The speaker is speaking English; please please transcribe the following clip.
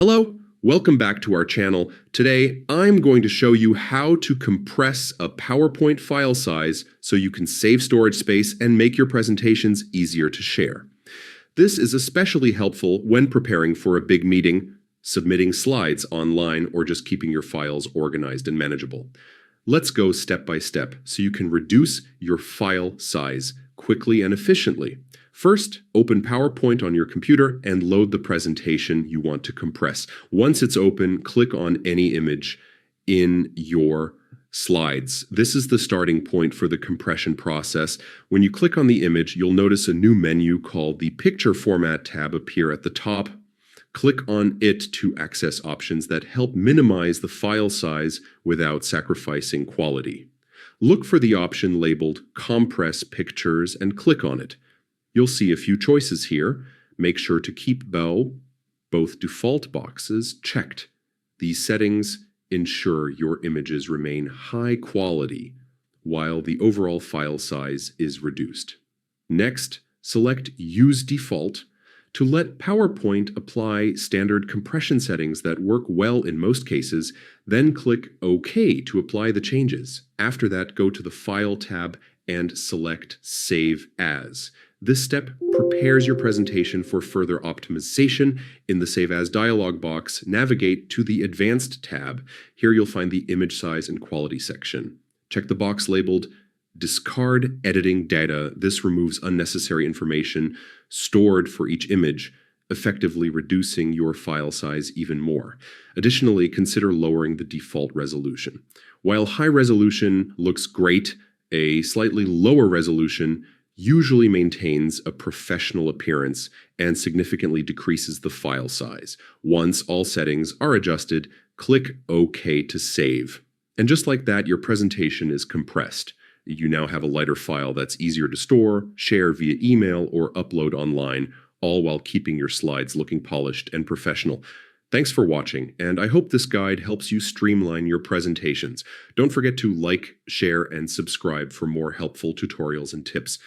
Hello, welcome back to our channel. Today, I'm going to show you how to compress a PowerPoint file size so you can save storage space and make your presentations easier to share. This is especially helpful when preparing for a big meeting, submitting slides online, or just keeping your files organized and manageable. Let's go step by step so you can reduce your file size quickly and efficiently. First, open PowerPoint on your computer and load the presentation you want to compress. Once it's open, click on any image in your slides. This is the starting point for the compression process. When you click on the image, you'll notice a new menu called the Picture Format tab appear at the top. Click on it to access options that help minimize the file size without sacrificing quality. Look for the option labeled Compress Pictures and click on it. You'll see a few choices here. Make sure to keep both default boxes checked. These settings ensure your images remain high quality while the overall file size is reduced. Next, select Use Default to let PowerPoint apply standard compression settings that work well in most cases, then click OK to apply the changes. After that, go to the File tab and select Save As. This step prepares your presentation for further optimization. In the Save As dialog box, navigate to the Advanced tab. Here you'll find the image size and quality section. Check the box labeled Discard Editing Data. This removes unnecessary information stored for each image, effectively reducing your file size even more. Additionally, consider lowering the default resolution. While high resolution looks great, a slightly lower resolution usually maintains a professional appearance and significantly decreases the file size. Once all settings are adjusted, click OK to save. And just like that, your presentation is compressed. You now have a lighter file that's easier to store, share via email, or upload online, all while keeping your slides looking polished and professional. Thanks for watching, and I hope this guide helps you streamline your presentations. Don't forget to like, share, and subscribe for more helpful tutorials and tips.